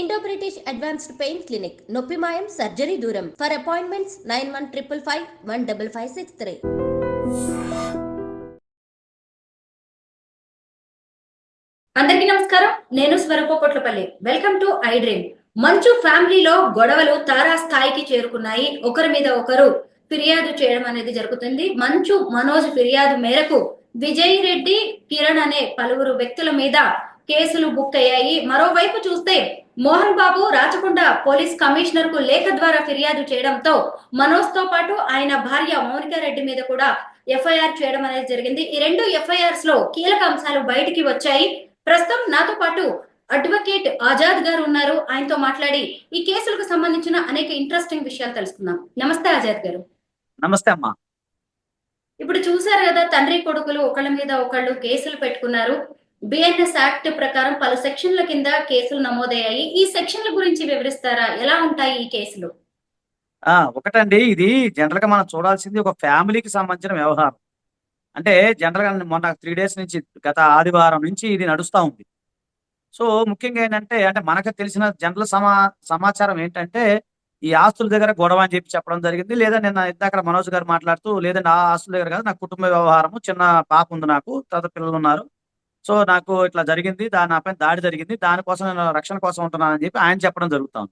Indo British advanced pain clinic నొప్పి మాయం surgery దూరం ఫర్ అపాయింట్మెంట్స్ 9155515563. అందరికీ నమస్కారం. నేను Swaroopa Potlapalli. Welcome to I dream. Manchu ఫ్యామిలీలో గొడవలు తారాస్థాయికి చేరుకున్నాయి. ఒకరి మీద ఒకరు ఫిర్యాదు చేయడం అనేది జరుగుతుంది. మంచు మనోజ్ ఫిర్యాదు మేరకు విజయ్ రెడ్డి, కిరణ్ అనే పలువురు వ్యక్తుల మీద కేసులు బుక్ అయ్యాయి. మరోవైపు చూస్తే మోహన్ బాబు రాచకొండ పోలీస్ కమిషనర్ కు లేఖ ద్వారా ఫిర్యాదు చేయడంతో మనోజ్ తో పాటు ఆయన భార్య మౌనిక రెడ్డి మీద కూడా ఎఫ్ఐఆర్ చేయడం అనేది జరిగింది. ఈ రెండు ఎఫ్ఐఆర్స్ లో కీలక అంశాలు బయటికి వచ్చాయి. ప్రస్తుతం నాతో పాటు అడ్వకేట్ ఆజాద్ గారు ఉన్నారు. ఆయనతో మాట్లాడి ఈ కేసులకు సంబంధించిన అనేక ఇంట్రెస్టింగ్ విషయాలు తెలుసుకుందాం. నమస్తే ఆజాద్ గారు. నమస్తే అమ్మా. ఇప్పుడు చూసారు కదా, తండ్రి కొడుకులు ఒకళ్ళ మీద ఒకళ్ళు కేసులు పెట్టుకున్నారు. బిఎన్ఎస్ యాక్ట్ ప్రకారం పలు సెక్షన్ల కింద కేసులు నమోదయ్యాయి. ఈ సెక్షన్ల గురించి వివరిస్తారా? ఎలా ఉంటాయి ఈ కేసులు? ఒకటండి, ఇది జనరల్ గా మనం చూడాల్సింది ఒక ఫ్యామిలీకి సంబంధించిన వ్యవహారం. అంటే జనరల్ గా మొన్న 3 days నుంచి, గత ఆదివారం నుంచి ఇది నడుస్తా ఉంది. సో ముఖ్యంగా ఏంటంటే, అంటే మనకు తెలిసిన జనరల్ సమాచారం ఏంటంటే, ఈ ఆస్తుల దగ్గర గొడవ అని చెప్పడం జరిగింది. లేదా నిన్న ఇందాక మనోజ్ గారు మాట్లాడుతూ, లేదంటే ఆ ఆస్తుల దగ్గర కాదు, నా కుటుంబ వ్యవహారము, చిన్న పాప ఉంది నాకు, తర్వాత పిల్లలు ఉన్నారు, సో నాకు ఇట్లా జరిగింది, నా పైన దాడి జరిగింది, దానికోసం నేను రక్షణ కోసం ఉంటున్నానని చెప్పి ఆయన చెప్పడం జరుగుతుంది.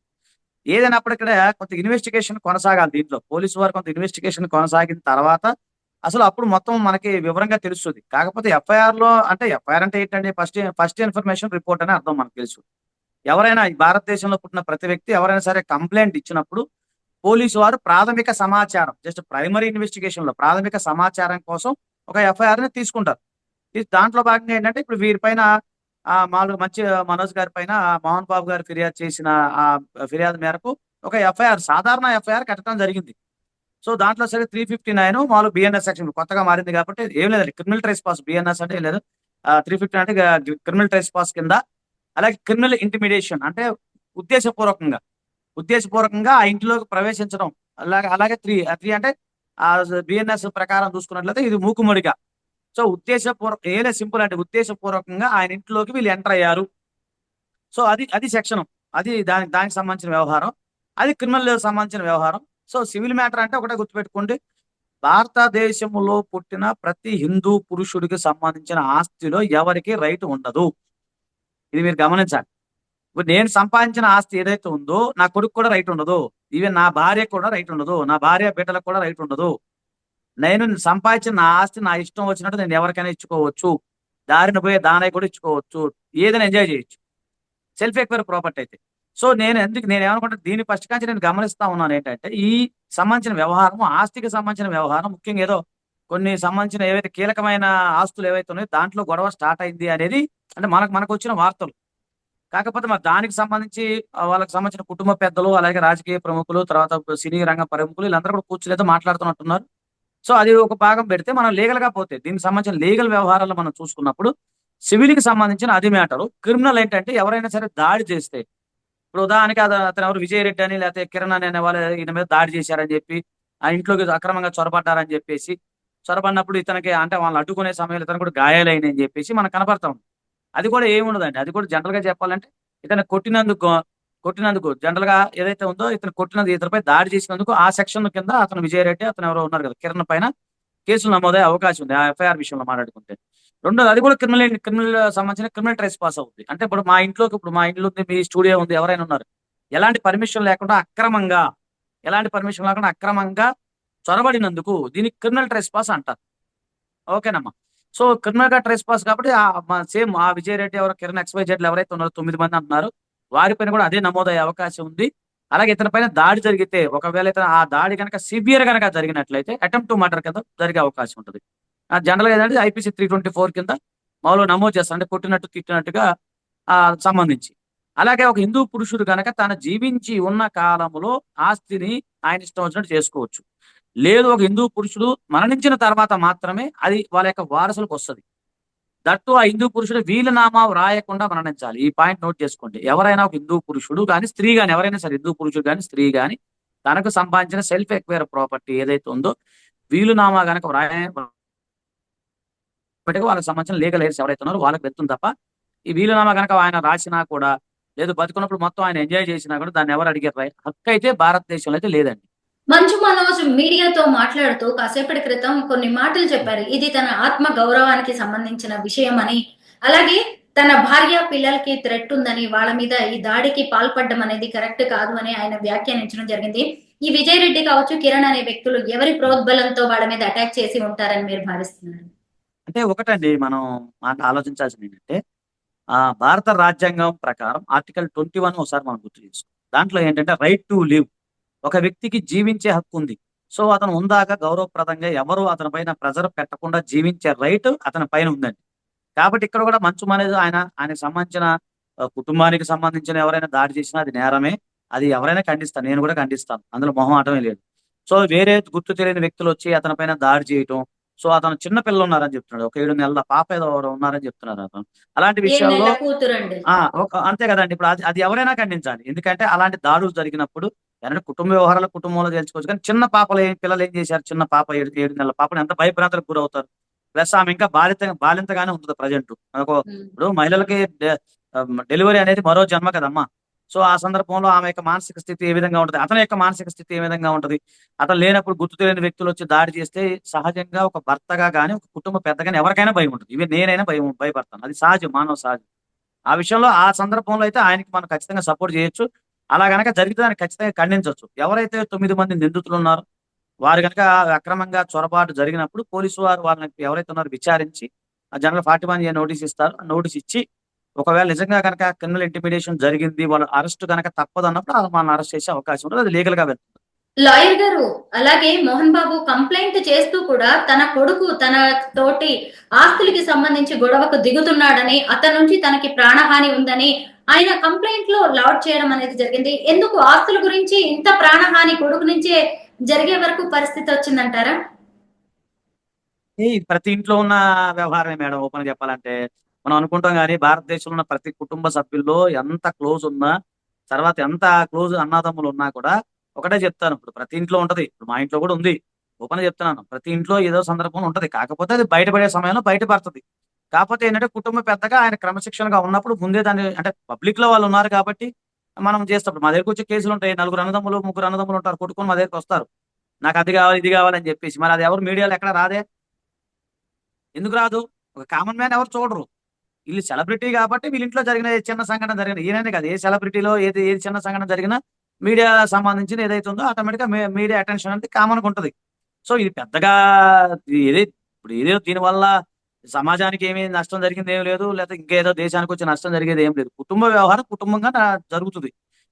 ఏదైనప్పుడు ఇక్కడ కొంత ఇన్వెస్టిగేషన్ కొనసాగాలి. దీంట్లో పోలీసు వారు కొంత ఇన్వెస్టిగేషన్ కొనసాగిన తర్వాత అసలు అప్పుడు మొత్తం మనకి వివరంగా తెలుస్తుంది. కాకపోతే ఎఫ్ఐఆర్ లో, అంటే ఎఫ్ఐఆర్ అంటే ఏంటంటే ఫస్ట్ ఇన్ఫర్మేషన్ రిపోర్ట్ అని అర్థం. మనకు తెలుసు, ఎవరైనా ఈ భారతదేశంలో పుట్టిన ప్రతి వ్యక్తి ఎవరైనా సరే కంప్లైంట్ ఇచ్చినప్పుడు పోలీసు వారు ప్రాథమిక సమాచారం, జస్ట్ ప్రైమరీ ఇన్వెస్టిగేషన్ లో ప్రాథమిక సమాచారం కోసం ఒక ఎఫ్ఐఆర్ ని తీసుకుంటారు. దాంట్లో భాగంగా ఏంటంటే, ఇప్పుడు వీరిపైన మామూలుగా మంచి మనోజ్ గారి పైన మోహన్ బాబు గారు ఫిర్యాదు చేసిన ఆ ఫిర్యాదు మేరకు ఒక ఎఫ్ఐఆర్, సాధారణ ఎఫ్ఐఆర్ కట్టడం జరిగింది. సో దాంట్లో సరే 359 మామూలు బిఎన్ఎస్ సెక్షన్ కొత్తగా మారింది కాబట్టి ఏం లేదండి, క్రిమినల్ ట్రేస్ పాస్. బిఎన్ఎస్ అంటే లేదు, 359 అంటే క్రిమినల్ ట్రేస్ పాస్ కింద. అలాగే క్రిమినల్ ఇంటిమిడేషన్ అంటే ఉద్దేశపూర్వకంగా ఆ ఇంటిలోకి ప్రవేశించడం. అలాగే త్రీ అంటే ఆ బిఎన్ఎస్ ప్రకారం చూసుకున్నట్లయితే ఇది మూకుమ్మడిగా. సో ఏలే సింపుల్ అంటే ఉద్దేశపూర్వకంగా ఆయన ఇంట్లోకి వీళ్ళు ఎంటర్ అయ్యారు. సో అది సెక్షన్, అది దానికి సంబంధించిన వ్యవహారం, అది క్రిమినల్ సంబంధించిన వ్యవహారం. సో సివిల్ మ్యాటర్ అంటే ఒకటే గుర్తుపెట్టుకోండి, భారతదేశంలో పుట్టిన ప్రతి హిందూ పురుషుడికి సంబంధించిన ఆస్తిలో ఎవరికి రైట్ ఉండదు. ఇది మీరు గమనించాలి. ఇప్పుడు నేను సంపాదించిన ఆస్తి ఏదైతే ఉందో నా కొడుకు కూడా రైట్ ఉండదు, ఈవెన్ నా భార్యకు కూడా రైట్ ఉండదు, నా భార్య బిడ్డలకు కూడా రైట్ ఉండదు. నేను సంపాదించిన నా ఆస్తి నా ఇష్టం వచ్చినట్టు నేను ఎవరికైనా ఇచ్చుకోవచ్చు, దారిని పోయే దానయ్య కూడా ఇచ్చుకోవచ్చు, ఏదైనా ఎంజాయ్ చేయొచ్చు, సెల్ఫ్ ఎక్వైర్ ప్రాపర్టీ అయితే. సో నేను ఏమనుకుంటే, దీని ఫస్ట్ కాంచి నేను గమనిస్తా ఉన్నాను ఏంటంటే, ఈ సంబంధించిన వ్యవహారం, ఆస్తికి సంబంధించిన వ్యవహారం, ముఖ్యంగా ఏదో కొన్ని సంబంధించిన ఏవైతే కీలకమైన ఆస్తులు ఏవైతే ఉన్నాయో దాంట్లో గొడవ స్టార్ట్ అయింది అనేది అంటే మనకు వచ్చిన వార్తలు. కాకపోతే మరి దానికి సంబంధించి వాళ్ళకి సంబంధించిన కుటుంబ పెద్దలు, అలాగే రాజకీయ ప్రముఖులు, తర్వాత సినీ రంగ ప్రముఖులు, వీళ్ళందరూ కూడా కూర్చుని ఏదో మాట్లాడుతున్నట్టున్నారు. సో అది ఒక భాగం పెడితే, మనం లీగల్ గా పోతే దీనికి సంబంధించిన లీగల్ వ్యవహారాలు మనం చూసుకున్నప్పుడు సివిల్ కి సంబంధించిన అది మ్యాటరు. క్రిమినల్ ఏంటంటే, ఎవరైనా సరే దాడి చేస్తే, ఇప్పుడు ఉదాహరణకి అతను ఎవరు విజయ్ రెడ్డి అని లేకపోతే కిరణ్ అనే వాళ్ళు ఈయన మీద దాడి చేశారని చెప్పి, ఆ ఇంట్లోకి అక్రమంగా చొరబడ్డారని చెప్పేసి, చొరబడినప్పుడు ఇతనికి అంటే వాళ్ళని అడ్డుకునే సమయంలో ఇతను కూడా గాయాలైన అని చెప్పేసి మనకు కనపడతా ఉంది. అది కూడా ఏముండదండి, అది కూడా జనరల్ గా చెప్పాలంటే ఇతను కొట్టినందుకు జనరల్ గా ఏదైతే ఉందో, ఇతను కొట్టినందుకు, ఇతనిపై దాడి చేసినందుకు ఆ సెక్షన్ కింద అతను విజయ్ రెడ్డి అతను ఎవరో ఉన్నారు కదా కిరణ్ పైన కేసులు నమోదయ్యే అవకాశం ఉంది, ఆ ఎఫ్ఐఆర్ విషయంలో మాట్లాడుకుంటే. రెండోది, అది కూడా క్రిమినల్ సంబంధించిన క్రిమినల్ ట్రేస్ పాస్ అవుతుంది. అంటే ఇప్పుడు మా ఇంట్లో ఉంది, మీ స్టూడియో ఉంది, ఎవరైనా ఉన్నారు, ఎలాంటి పర్మిషన్ లేకుండా అక్రమంగా చొరబడినందుకు దీనికి క్రిమినల్ ట్రేస్ పాస్ అంటారు. ఓకేనమ్మా. సో క్రిమినల్ గా ట్రేస్ పాస్ కాబట్టి సేమ్ ఆ విజయ్ రెడ్డి ఎవరో కిరణ్ XYZ ఎవరైతే ఉన్నారో 9 మంది అంటున్నారు, వారిపైన కూడా అదే నమోదయ్యే అవకాశం ఉంది. అలాగే ఇతని పైన దాడి జరిగితే, ఒకవేళ ఇతను ఆ దాడి కనుక సివియర్ కనుక జరిగినట్లయితే అటెంప్ట్ టు మర్డర్ కింద జరిగే అవకాశం ఉంటుంది. జనరల్ గా ఏంటంటే IPC 324 కింద మామూలుగా నమోదు చేస్తారు, అంటే కొట్టినట్టు తిట్టినట్టుగా సంబంధించి. అలాగే ఒక హిందూ పురుషుడు కనుక తను జీవించి ఉన్న కాలంలో ఆస్తిని ఆయన ఇష్టం వచ్చినట్టు చేసుకోవచ్చు. లేదు, ఒక హిందూ పురుషుడు మరణించిన తర్వాత మాత్రమే అది వాళ్ళ యొక్క వారసులకు వస్తుంది. దట్టు ఆ హిందూ పురుషుడు వీలునామా వ్రాయకుండా మరణించాలి. ఈ పాయింట్ నోట్ చేసుకోండి. ఎవరైనా ఒక హిందూ పురుషుడు కానీ స్త్రీ కానీ, ఎవరైనా సరే హిందూ పురుషుడు కానీ స్త్రీ కానీ తనకు సంపాదించిన సెల్ఫ్ ఎక్వైర్ ప్రాపర్టీ ఏదైతే ఉందో వీలునామా కనుక వాళ్ళకి సంబంధించిన లీగల్ హెయిర్స్ ఎవరైతే ఉన్నారో వాళ్ళకి వెళ్తుంది తప్ప, ఈ వీలునామా కనుక ఆయన రాసినా కూడా లేదు బతుకున్నప్పుడు మొత్తం ఆయన ఎంజాయ్ చేసినా కూడా దాన్ని ఎవరు అడిగారు హక్కు అయితే భారతదేశంలో అయితే లేదండి. మంచు మనోజ్ మీడియాతో మాట్లాడుతూ కాసేపటి క్రితం కొన్ని మాటలు చెప్పారు. ఇది తన ఆత్మ గౌరవానికి సంబంధించిన విషయం అని, అలాగే తన భార్య పిల్లలకి థ్రెట్ ఉందని, వాళ్ళ మీద ఈ దాడికి పాల్పడడం అనేది కరెక్ట్ కాదు అని ఆయన వ్యాఖ్యానించడం జరిగింది. ఈ విజయ్ రెడ్డి కావచ్చు, కిరణ్ అనే వ్యక్తులు ఎవరి ప్రోద్బలంతో వాళ్ళ మీద అటాక్ చేసి ఉంటారని మీరు భావిస్తున్నారు? అంటే ఒకటండి మనం ఆలోచించాల్సింది ఏంటంటే భారత రాజ్యాంగం ప్రకారం ఆర్టికల్ 21 ఒకసారి మనం గుర్తు చేసుకోం. దాంట్లో ఏంటంటే రైట్ టు లివ్, ఒక వ్యక్తికి జీవించే హక్కు ఉంది. సో అతను ఉందాక గౌరవప్రదంగా ఎవరు అతని పైన ప్రెజర్ పెట్టకుండా జీవించే రైట్ అతని పైన ఉందండి. కాబట్టి ఇక్కడ కూడా మంచు అనేది ఆయనకు సంబంధించిన కుటుంబానికి సంబంధించిన ఎవరైనా దాడి చేసినా అది నేరమే. అది ఎవరైనా ఖండిస్తాను, నేను కూడా ఖండిస్తాను, అందులో మొహమాటమే లేదు. సో వేరే గుర్తు తెలియని వ్యక్తులు వచ్చి అతని పైన దాడి చేయటం, సో అతను చిన్న పిల్లలు ఉన్నారని చెప్తున్నాడు, ఒక 7 నెలల పాప ఏదో ఉన్నారని చెప్తున్నారు అతను. అలాంటి 7 విషయాల్లో నెలల కూతురండి. అంతే కదండి. ఇప్పుడు అది ఎవరైనా ఖండించాలి. ఎందుకంటే అలాంటి దాడులు జరిగినప్పుడు ఏంటంటే కుటుంబ వ్యవహారాలు కుటుంబంలో తెలుసుకోవచ్చు, కానీ చిన్న పిల్లలు ఏం చేశారు? చిన్న పాప 7 నెలల పాపను ఎంత భయభ్రాంతులకు గురవుతారు. ప్లస్ ఆమె ఇంకా బాలింతగానే ఉంటుంది ప్రజెంట్. ఇప్పుడు మహిళలకి డెలివరీ అనేది మరో జన్మ కదమ్మా. సో ఆ సందర్భంలో ఆమె యొక్క మానసిక స్థితి ఏ విధంగా ఉంటుంది, అతని యొక్క మానసిక స్థితి ఏ విధంగా ఉంటుంది. అతను లేనప్పుడు గుర్తు తెలియని వ్యక్తులు వచ్చి దాడి చేస్తే సహజంగా ఒక భర్తగా కానీ ఒక కుటుంబ పెద్దగాని ఎవరికైనా భయం ఉంటుంది. ఇవి నేనైనా భయపడతాను, అది సహజం, మానవ సహజం. ఆ విషయంలో ఆ సందర్భంలో అయితే ఆయనకి మనం ఖచ్చితంగా సపోర్ట్ చేయొచ్చు. అలా గనక జరిగితే దాన్ని ఖచ్చితంగా ఖండించవచ్చు. ఎవరైతే 9 మంది నిందితులు ఉన్నారో వారు గనక అక్రమంగా చొరబాటు జరిగినప్పుడు పోలీసు వారు వాళ్ళని ఎవరైతే ఉన్నారో విచారించి జనరల్ 41A నోటీస్ ఇస్తారు. నోటీస్ ఇచ్చి ఒకవేళ నిజంగా కనుక క్రిమినల్ ఇంటిమిడేషన్ జరిగింది, వాళ్ళు అరెస్ట్ కనుక తప్పదు అన్నప్పుడు మనల్ని అరెస్ట్ చేసే అవకాశం ఉంటుంది. అది లీగల్ గా వెళ్తుంది. లాయర్ గారు, అలాగే మోహన్ బాబు కంప్లైంట్ చేస్తూ కూడా తన కొడుకు తన తోటి ఆస్తులకి సంబంధించి గొడవకు దిగుతున్నాడని, అతని నుంచి తనకి ప్రాణహాని ఉందని ఆయన కంప్లైంట్ లో లాడ్ చేయడం అనేది జరిగింది. ఎందుకు ఆస్తుల గురించి ఇంత ప్రాణహాని కొడుకు నుంచే జరిగే వరకు పరిస్థితి వచ్చిందంటారా? ప్రతి ఇంట్లో ఉన్న వ్యవహారమే మేడం. ఓపెన్ చెప్పాలంటే మనం అనుకుంటాం కానీ భారతదేశంలో ఉన్న ప్రతి కుటుంబ సభ్యుల్లో ఎంత క్లోజ్ ఉన్నా, తర్వాత ఎంత క్లోజ్ అన్నదమ్ములు ఉన్నా కూడా ఒకటే చెప్తాను, ఇప్పుడు ప్రతి ఇంట్లో ఉంటది. ఇప్పుడు మా ఇంట్లో కూడా ఉంది. ఓపెన్ చెప్తున్నాను, ప్రతి ఇంట్లో ఏదో సందర్భం ఉంటది. కాకపోతే అది బయటపడే సమయంలో బయటపడుతుంది. కాకపోతే ఏంటంటే కుటుంబ పెద్దగా ఆయన క్రమశిక్షణగా ఉన్నప్పుడు ముందే దాన్ని, అంటే పబ్లిక్ లో వాళ్ళు ఉన్నారు కాబట్టి మనం చేస్తాం. మా దగ్గరకు వచ్చే కేసులు ఉంటాయి, 4 అన్నదమ్ములు 3 అన్నదమ్ములు ఉంటారు, కొట్టుకొని మా దగ్గరకు వస్తారు, నాకు అది కావాలి ఇది కావాలని చెప్పేసి. మరి అది ఎవరు మీడియాలో ఎక్కడ రాదే, ఎందుకు రాదు? ఒక కామన్ మ్యాన్ ఎవరు చూడరు. వీళ్ళు సెలబ్రిటీ కాబట్టి వీళ్ళ ఇంట్లో జరిగిన చిన్న సంఘటన జరిగిన, ఈయననే కాదు, ఏ సెలబ్రిటీలో ఏది చిన్న సంఘటన జరిగినా మీడియా సంబంధించిన ఏదైతే ఉందో ఆటోమేటిక్ గా మీడియా అటెన్షన్ అనేది కామన్ గా ఉంటది. సో ఇది పెద్దగా ఇప్పుడు ఏదో దీనివల్ల సమాజానికి ఏమీ నష్టం జరిగింది ఏం లేదు, లేకపోతే ఇంకేదో దేశానికి వచ్చి నష్టం జరిగేది ఏం లేదు. కుటుంబ వ్యవహారం కుటుంబంగా జరుగుతుంది.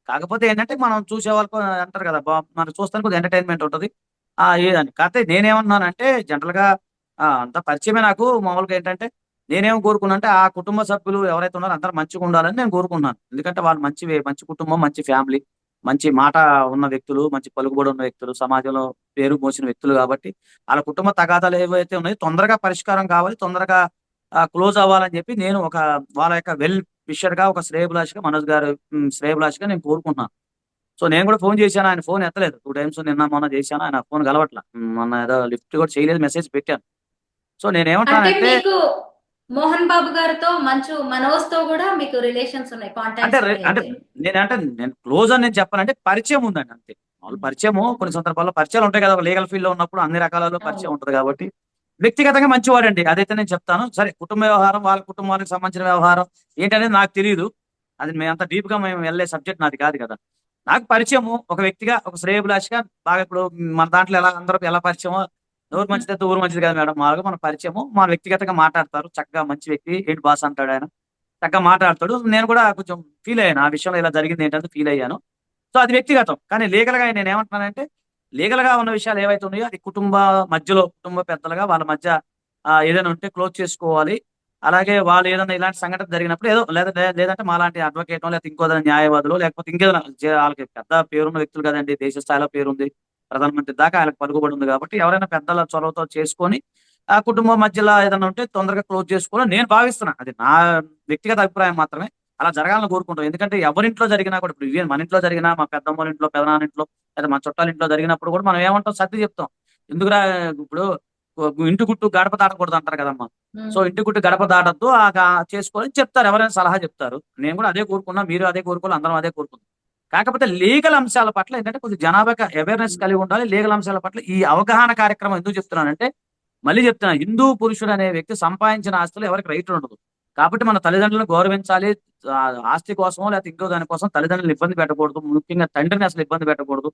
కాకపోతే ఏంటంటే మనం చూసే వాళ్ళకు అంటారు కదా, మనం చూస్తానికి కొద్దిగా ఎంటర్టైన్మెంట్ ఉంటుంది ఏదని. కాకపోతే నేనేమన్నానంటే జనరల్ గా అంత పరిచయమే నాకు. మామూలుగా ఏంటంటే నేనేం కోరుకున్నా అంటే ఆ కుటుంబ సభ్యులు ఎవరైతే ఉన్నారో అందరూ మంచిగా ఉండాలని నేను కోరుకున్నాను. ఎందుకంటే వాళ్ళు మంచి కుటుంబం, మంచి ఫ్యామిలీ, మంచి మాట ఉన్న వ్యక్తులు, మంచి పలుకుబడి ఉన్న వ్యక్తులు, సమాజంలో పేరు మోసిన వ్యక్తులు కాబట్టి వాళ్ళ కుటుంబ తగాదాలు ఏవైతే ఉన్నాయో తొందరగా పరిష్కారం కావాలి, తొందరగా క్లోజ్ అవ్వాలని చెప్పి నేను వాళ్ళ యొక్క వెల్ విషర్ గా, ఒక శ్రేయభిలాషిగా, మనోజ్ గారు శ్రేయభిలాషిగా నేను కోరుకుంటున్నాను. సో నేను కూడా ఫోన్ చేశాను, ఆయన ఫోన్ ఎత్తలేదు. 2 టైమ్స్ నిన్న మొన్న చేశాను, ఆయన ఫోన్ కలవట్ల. మొన్న ఏదో లిఫ్ట్ కూడా చేయలేదు, మెసేజ్ పెట్టాను. సో అంటే నేనేమంటానంటే మీకు మోహన్ బాబు గారితో మంచు మనోజ్ తో కూడా మీకు రిలేషన్స్ ఉన్నాయి, అంటే కాంటాక్ట్స్ అంటే ఉన్నాయి? నేను క్లోజ్ అని నేను చెప్పానంటే పరిచయం ఉందండి అంతే. వాళ్ళు పరిచయము కొన్ని సందర్భాల్లో పరిచయాలు ఉంటాయి కదా, లీగల్ ఫీల్డ్ లో ఉన్నప్పుడు అన్ని రకాలలో పరిచయం అవును. ఉంటుంది కాబట్టి వ్యక్తిగతంగా మంచివాడండి, అదైతే నేను చెప్తాను. సరే కుటుంబ వ్యవహారం, వాళ్ళ కుటుంబానికి సంబంధించిన వ్యవహారం ఏంటనేది నాకు తెలియదు. అది అంత డీప్ గా మేము వెళ్ళే సబ్జెక్ట్ నాది కాదు కదా. నాకు పరిచయము ఒక వ్యక్తిగా, ఒక శ్రేయభిలాషిగా బాగా. ఇప్పుడు మన దాంట్లో అందరూ ఎలా పరిచయమో, ఎవరు మంచిది అయితే ఊరు మంచిది కదా మేడం, మాగా మన పరిచయము, మన వ్యక్తిగతంగా మాట్లాడతారు, చక్కగా మంచి వ్యక్తి, ఏంటి బాస్ అంటాడు ఆయన, చక్కగా మాట్లాడతాడు. నేను కూడా కొంచెం ఫీల్ అయ్యాను, ఆ విషయంలో ఇలా జరిగింది ఏంటంటే ఫీల్ అయ్యాను. సో అది వ్యక్తిగతం. కానీ లీగల్ గా నేను ఏమంటున్నానంటే లీగల్ గా ఉన్న విషయాలు ఏవైతే ఉన్నాయో అది కుటుంబ మధ్యలో, కుటుంబ పెద్దలుగా వాళ్ళ మధ్య ఏదైనా ఉంటే క్లోజ్ చేసుకోవాలి. అలాగే వాళ్ళు ఏదైనా ఇలాంటి సంఘటన జరిగినప్పుడు ఏదో లేదంటే మాలాంటి అడ్వకేట్ లేకపోతే ఇంకో న్యాయవాదులు లేకపోతే ఇంకేదైనా వాళ్ళకి పెద్ద పేరున్న వ్యక్తులు కదండి, దేశ స్థాయిలో పేరుంది, ప్రధానమంత్రి దాకా ఆయనకు పలుకుబడి ఉంది కాబట్టి ఎవరైనా పెద్దల చొరవతో చేసుకొని ఆ కుటుంబం మధ్యలో ఏదైనా ఉంటే తొందరగా క్లోజ్ చేసుకోవాలని నేను భావిస్తున్నాను. అది నా వ్యక్తిగత అభిప్రాయం మాత్రమే. అలా జరగాలని కోరుకుంటాం. ఎందుకంటే ఎవరింట్లో జరిగినా కూడా, ఇప్పుడు ఈవెన్ మన ఇంట్లో జరిగినా, మా పెద్దమ్మ ఇంట్లో, పెదనాన్న ఇంట్లో, లేదా మా చుట్టాల ఇంట్లో జరిగినప్పుడు కూడా మనం ఏమంటాం, సర్ది చెప్తాం. ఎందుకురా ఇప్పుడు ఇంటి గుట్టు గడప దాటకూడదు అంటారు కదమ్మా. సో ఉమ్. ఇంటి గుట్టు గడప దాటద్దు చేసుకోవాలని చెప్తారు, ఎవరైనా సలహా చెప్తారు. నేను కూడా అదే కోరుకున్నా, మీరు అదే కోరుకోవాలి, అందరం అదే కోరుకున్నాం. కాకపోతే లీగల్ అంశాల పట్ల ఏంటంటే కొంచెం జనాభాకి అవేర్నెస్ కలిగి ఉండాలి. లీగల్ అంశాల పట్ల ఈ అవగాహన కార్యక్రమం ఎందుకు చెప్తున్నానంటే, మళ్ళీ చెప్తున్నా, హిందూ పురుషుడు అనే వ్యక్తి సంపాదించిన ఆస్తులు ఎవరికి రైట్ ఉండదు. కాబట్టి మన తల్లిదండ్రులను గౌరవించాలి. ఆ, ఆస్తి కోసమో లేకపోతే ఇంకో దానికోసం తల్లిదండ్రులు ఇబ్బంది పెట్టకూడదు, ముఖ్యంగా తండ్రిని అసలు ఇబ్బంది పెట్టకూడదు.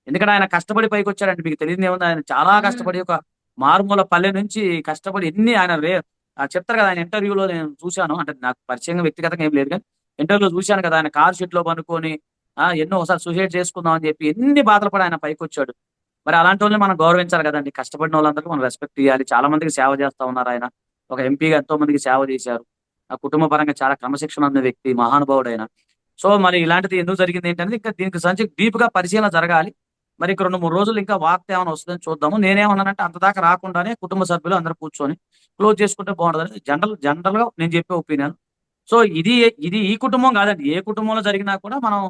ఎందుకంటే ఆయన కష్టపడి పైకి వచ్చాడంటే మీకు తెలియదు ఏముంది, ఆయన చాలా ఉమ్. కష్టపడి ఒక మారుమూల పల్లె నుంచి కష్టపడి ఎన్ని ఆయన చెప్తారు కదా, ఆయన ఇంటర్వ్యూలో నేను చూశాను, అంటే నాకు పరిచయంగా వ్యక్తిగతంగా ఏం లేదు కానీ ఇంటర్వ్యూలో చూశాను కదా, ఆయన కార్ షీట్ లో పనుకొని ఎన్నో ఒకసారి సూసైడ్ చేసుకుందాం అని చెప్పి ఎన్ని బాధలు పడి ఆయన పైకి వచ్చాడు. మరి అలాంటి వాళ్ళని మనం గౌరవించాలి కదండి. కష్టపడిన వాళ్ళందరికీ మనం రెస్పెక్ట్ ఇవ్వాలి. చాలా మందికి సేవ చేస్తా ఉన్నారు ఆయన. ఒక ఎంపీగా ఎంతో మందికి సేవ చేశారు. ఆ కుటుంబ పరంగా చాలా క్రమశిక్షణ ఉన్న వ్యక్తి, మహానుభావుడు ఆయన. సో మరి ఇలాంటిది ఎందుకు జరిగింది ఏంటనేది ఇంకా దీనికి సంచి డీప్ గా పరిశీలన జరగాలి. మరి ఇంక 2-3 రోజులు ఇంకా వార్త ఏమైనా వస్తుందని చూద్దాము. నేనేమన్నానంటే అంత దాకా రాకుండానే కుటుంబ సభ్యులు అందరూ కూర్చొని క్లోజ్ చేసుకుంటే బాగుంటుందని జనరల్ గా నేను చెప్పే ఒపీనియన్. సో ఇది ఇది ఈ కుటుంబం కాదండి, ఏ కుటుంబంలో జరిగినా కూడా మనం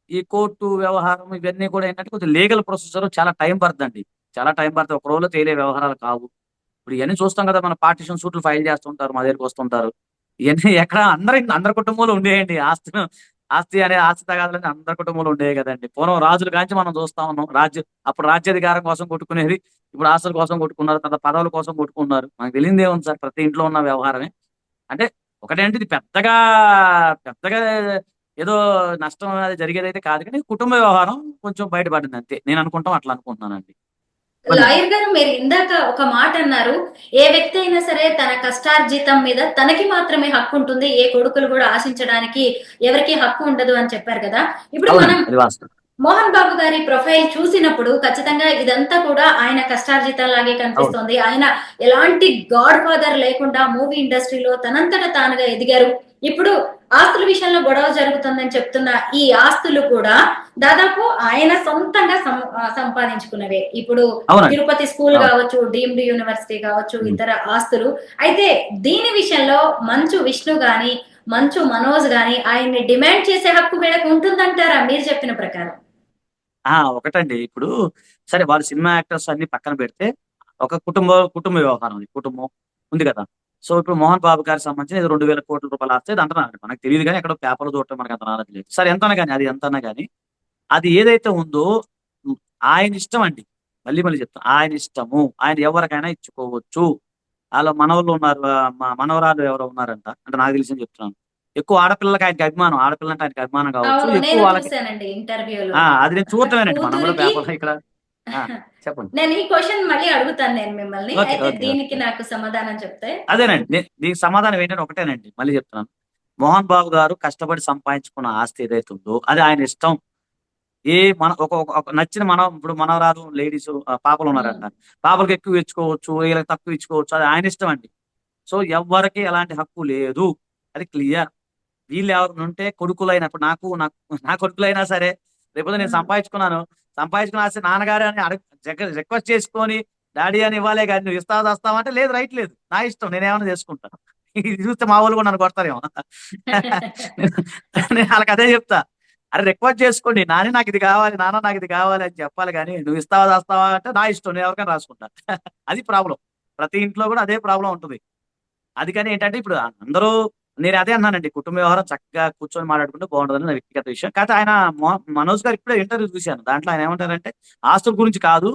ఈ కోర్టు వ్యవహారం ఇవన్నీ కూడా ఏంటంటే కొంచెం లీగల్ ప్రొసెసర్ చాలా టైం పడుతుందండి. చాలా టైం పడుతుంది, ఒక రోజులో తేలే వ్యవహారాలు కావు. ఇప్పుడు ఇవన్నీ చూస్తాం కదా, మన పార్టీషన్ సూట్లు ఫైల్ చేస్తుంటారు, మా దగ్గరికి వస్తుంటారు. ఇవన్నీ ఎక్కడ అందరి కుటుంబంలో ఉండేయండి. ఆస్తి తగాదాలని అందరి కుటుంబంలో ఉండేవి కదండి. పూర్వం రాజుల కాంచి మనం చూస్తా ఉన్నాం. అప్పుడు రాజ్యాధికారం కోసం కొట్టుకునేది, ఇప్పుడు ఆస్తుల కోసం కొట్టుకున్నారు, తర్వాత పదవుల కోసం కొట్టుకున్నారు. మనకు తెలియదు ఏముంది సార్, ప్రతి ఇంట్లో ఉన్న వ్యవహారమే. అంటే ఒకటేంటి, ఇది పెద్దగా పెద్దగా ఏదో నష్టం అది జరిగేది అయితే కాదు, కానీ కుటుంబ వ్యవహారం కొంచెం బయటపడింది అంతే. నేను అనుకుంటాం, అట్లా అనుకుంటున్నానండి. చెప్పండి. లాయర్ గారు, మీరు ఇందాక ఒక మాట అన్నారు, ఏ వ్యక్తి అయినా సరే తన కష్టార్జితం మీద తనకి మాత్రమే హక్కు ఉంటుంది, ఏ కొడుకులు కూడా ఆశించడానికి ఎవరికి హక్కు ఉండదు అని చెప్పారు కదా. ఇప్పుడు మనం అవునండి, అది వాస్తవం. మోహన్ బాబు గారి ప్రొఫైల్ చూసినప్పుడు ఖచ్చితంగా ఇదంతా కూడా ఆయన కష్టార్జితం లాగే అవును. కనిపిస్తోంది. ఆయన ఎలాంటి గాడ్ ఫాదర్ లేకుండా మూవీ ఇండస్ట్రీలో తనంతట తానుగా ఎదిగారు. ఇప్పుడు ఆస్తుల విషయంలో గొడవ జరుగుతుందని చెప్తున్న ఈ ఆస్తులు కూడా దాదాపు ఆయన సొంతంగా సంపాదించుకున్నవే. ఇప్పుడు అవునండి. తిరుపతి స్కూల్ అవును. కావచ్చు, డీమ్డ్ యూనివర్సిటీ కావచ్చు, ఉమ్. ఇతర ఆస్తులు. అయితే దీని విషయంలో మంచు విష్ణు గాని, మంచు మనోజ్ గాని ఆయన్ని డిమాండ్ చేసే హక్కు వీళ్ళకి ఉంటుందంటారా మీరు చెప్పిన ప్రకారం? ఒకటండి, ఇప్పుడు సరే వాళ్ళు సినిమా యాక్టర్స్ అన్ని పక్కన పెడితే ఒక కుటుంబ వ్యవహారం, అది కుటుంబం ఉంది కదా. సో ఇప్పుడు మోహన్ బాబు గారికి సంబంధించి 2,000 కోట్ల రూపాయలు ఆస్తి అంటున్నారు. మనకు తెలియదు కానీ ఎక్కడో పేపర్లు చూడటం మనకు అంత నాలెడ్జ్ లేదు. సరే ఎంతనా కానీ, అది ఎంతనా కానీ అది ఏదైతే ఉందో ఉమ్, ఆయన ఇష్టం అండి. మళ్ళీ మళ్ళీ చెప్తాను, ఆయన ఇష్టము. ఆయన ఎవరికైనా ఇచ్చుకోవచ్చు. వాళ్ళ మనవళ్ళు ఉన్నారు, మా మనవరాలు ఎవరో ఉన్నారంట, అంటే నాకు తెలిసి చెప్తున్నాను. ఎక్కువ ఆడపిల్లలకి ఆయనకి అభిమానం, ఆడపిల్ల అంటే ఆయనకి అభిమానం కావచ్చు అవును, ఎక్కువ నేను వాళ్ళకి. చూశానండి ఇంటర్వ్యూలో. అది నేను చూడటమేనండి, మనం కూడా కూతురికి పేపర్ ఇక్కడ. ఆ, చెప్పండి. నేను ఈ క్వశ్చన్ మళ్ళీ అడుగుతాను నేను మిమ్మల్ని, ఓకే, అయితే ఓకే, దీనికి ఓకే. నాకు సమాధానం చెప్తే. అదేనండి, దీనికి సమాధానం ఏంటంటే ఒకటేనండి, మళ్ళీ చెప్తున్నాను. మోహన్ బాబు గారు కష్టపడి సంపాదించుకున్న ఆస్తి ఏదైతే ఉందో అది ఆయన ఇష్టం. ఏ మన ఒక నచ్చిన ఇప్పుడు మనవరాలు లేడీస్ పాపలు ఉమ్. ఉన్నారంట, పాపలకు ఎక్కువ ఇచ్చుకోవచ్చు, వీళ్ళకి తక్కువ ఇచ్చుకోవచ్చు, అది ఆయన ఇష్టం అండి. సో ఎవ్వరికి ఎలాంటి హక్కు లేదు, అది క్లియర్. వీళ్ళు ఎవరు ఉంటే కొడుకులైనప్పుడు నాకు నాకు నా కొడుకులైనా సరే, లేకపోతే నేను ఉమ్. సంపాదించుకున్న ఆస్తి నాన్నగారు అని రిక్వెస్ట్ చేసుకొని డాడీ అని ఇవ్వాలే కానీ నువ్వు వస్తావా అంటే లేదు, రైట్ లేదు, నా ఇష్టం, నేనేమన్నా చేసుకుంటాను. ఇది చూస్తే మా వాళ్ళు కూడా నన్ను కొడతారేమో. నేను వాళ్ళకి అదే చెప్తా, అరే రిక్వెస్ట్ చేసుకోండి, నాన్న నాకు ఇది కావాలి, నాన్న నాకు ఇది కావాలి అని చెప్పాలి, కానీ నువ్వు వస్తావా అంటే నా ఇష్టం, నేను ఎవరికైనా రాసుకుంటా. అది ప్రాబ్లం. ప్రతి ఇంట్లో కూడా అదే ప్రాబ్లం ఉంటుంది. అది కానీ ఏంటంటే ఇప్పుడు అందరూ, నేను అదే అన్నానండి, కుటుంబ వ్యవహారం చక్కగా కూర్చొని మాట్లాడుకుంటే బాగుంటుందని నా వ్యక్తిగత విషయం. కాకపోతే ఆయన మనోజ్ గారు ఇప్పుడే ఇంటర్వ్యూ చూశాను, దాంట్లో ఆయన ఏమంటారంటే ఆస్తుల గురించి కాదు,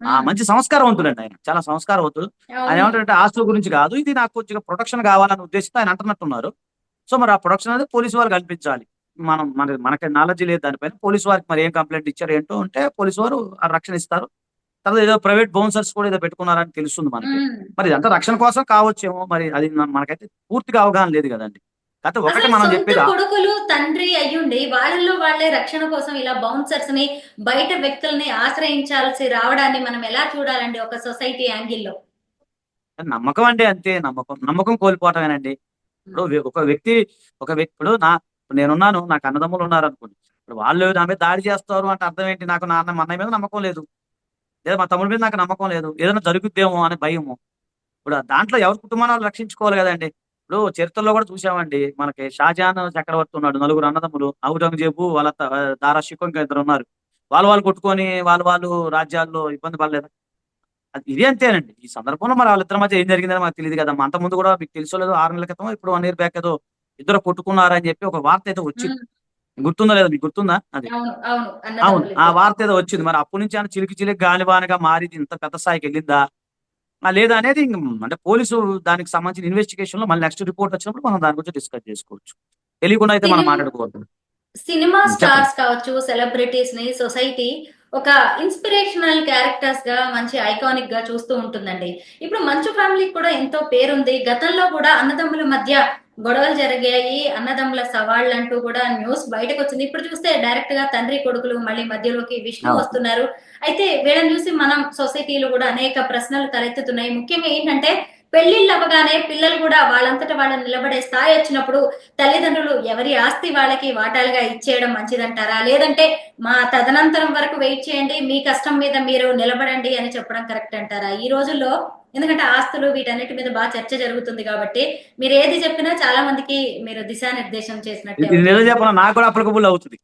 ఉమ్. మంచి సంస్కారవంతుడండి ఆయన, చాలా సంస్కారవంతుడు. ఆయన అవును. ఏమంటారంటే ఆస్తుల గురించి కాదు, ఇది నాకు కొద్దిగా ప్రొటెక్షన్ కావాలనే ఉద్దేశంతో ఆయన అంటున్నట్టున్నారు. సో మరి ఆ ప్రొటెక్షన్ అనేది పోలీసు వాళ్ళు కల్పించాలి. మనకి నాలెడ్జ్ లేదు దానిపైన. పోలీసు వారికి మరి ఏం కంప్లైంట్ ఇచ్చారు ఏంటో అంటే పోలీసు వారు ఆ రక్షణ ఇస్తారు. తర్వాత ఏదో ప్రైవేట్ బౌన్సర్స్ కూడా ఏదో పెట్టుకున్నారని తెలుస్తుంది మనకి. ఉమ్. మరి ఇదంతా రక్షణ కోసం కావచ్చేమో, మరి అది మనకైతే పూర్తిగా అవగాహన లేదు కదండి. కాకపోతే ఒకటి అసలు మనం సొంత చెప్పేది కొడుకులు తండ్రి అయ్యుండి వాళ్ళల్లో వాళ్ళే రక్షణ కోసం ఇలా బౌన్సర్స్ ని, బయట వ్యక్తుల్ని ఆశ్రయించాల్సి రావడాన్ని మనం ఎలా చూడాలండి ఒక సొసైటీ యాంగిల్లో? నమ్మకం అండి, అంతే. నమ్మకం కోల్పోవటమేనండి. ఇప్పుడు ఇప్పుడు నేనున్నాను, నాకు అన్నదమ్ములు ఉన్నారు అనుకోండి. ఇప్పుడు వాళ్ళు నా మీద దాడి చేస్తారు అంటే అర్థం ఏంటి, నాకు మా అన్నయ్య మీద నమ్మకం లేదు, లేదా మా తమ్ముడి మీద నాకు నమ్మకం లేదు, ఏదైనా జరుగుద్దేమో అనే భయము. ఇప్పుడు దాంట్లో ఎవరి కుటుంబాన్ని వాళ్ళు రక్షించుకోవాలి కదండి. ఇప్పుడు చరిత్రలో కూడా చూసామండి, మనకి షాజహాన్ చక్రవర్తి ఉన్నాడు, 4 అన్నదమ్ములు, ఔరంగజేబు వాళ్ళ దారా షికో ఇంకా 2 ఉన్నారు. వాళ్ళు కొట్టుకొని వాళ్ళు రాజ్యాల్లో ఇబ్బంది పడలేదు. ఇది అంతేనండి. ఈ సందర్భంలో మరి వాళ్ళిద్దరి మధ్య ఏం జరిగిందని మాకు తెలియదు కదా. అంత ముందు కూడా మీకు తెలుసో లేదో 6 నెలల క్రితం ఇప్పుడు 1 ఇయర్ బ్యాక్ ఏదో ఇద్దరు కొట్టుకున్నారని చెప్పి ఒక వార్త అయితే వచ్చింది. ఉమ్, గుర్తుందో లేదో, మీకు గుర్తుందా అది? అవును అవును, అవును. అన్నదమ్ములు ఆ ఇద్దరు. వార్త ఏదో వచ్చింది. మరి అప్పటి నుంచి ఆయన చిలికి చిలికి గాలివానగా మారింది, ఇంత పెద్ద స్థాయికి వెళ్ళిందా లేదా అనేది అంటే పోలీసు దానికి సంబంధించిన ఇన్వెస్టిగేషన్ లో మళ్ళీ నెక్స్ట్ రిపోర్ట్ వచ్చినప్పుడు మనం దాని గురించి డిస్కస్ చేసుకోవచ్చు. తెలియకుండా అయితే మనం సినిమా మాట్లాడుకోవద్దు. సినిమా చెప్పండి. స్టార్స్ కావచ్చు, సెలబ్రిటీస్ ని సొసైటీ ఒక ఇన్స్పిరేషనల్ క్యారెక్టర్స్ గా మంచి ఐకానిక్ గా చూస్తూ ఉంటుందండి. ఇప్పుడు మంచు ఫ్యామిలీకి కూడా ఎంతో పేరుంది. గతంలో కూడా అన్నదమ్ముల మధ్య గొడవలు జరిగాయి, అన్నదమ్ముల సవాళ్ళు అంటూ కూడా న్యూస్ బయటకు వచ్చింది. ఇప్పుడు చూస్తే డైరెక్ట్ గా తండ్రి కొడుకులు మళ్ళీ మధ్యలోకి విష్ణు అవును. వస్తున్నారు. అయితే వీళ్ళని చూసి మనం సొసైటీలో కూడా అనేక ప్రశ్నలు తలెత్తుతున్నాయి. ముఖ్యంగా ఏంటంటే పెళ్లిళ్ళు అవ్వగానే పిల్లలు కూడా వాళ్ళంతట వాళ్ళని నిలబడే స్థాయి వచ్చినప్పుడు తల్లిదండ్రులు ఎవరి ఆస్తి వాళ్ళకి వాటాలుగా ఇచ్చేయడం మంచిదంటారా? లేదంటే మా తదనంతరం వరకు వెయిట్ చేయండి, మీ కష్టం మీద మీరు నిలబడండి అని చెప్పడం కరెక్ట్ అంటారా? ఈ రోజుల్లో ఎందుకంటే ఆస్తులు వీటన్నిటి మీద బాగా చర్చ జరుగుతుంది కాబట్టి మీరు ఏది చెప్పినా చాలా మందికి మీరు దిశానిర్దేశం చేసినట్టే ఇది నిజం అవుతుంది. చెప్పను, నాకు కూడా అప్లికబుల్ అవుతుంది.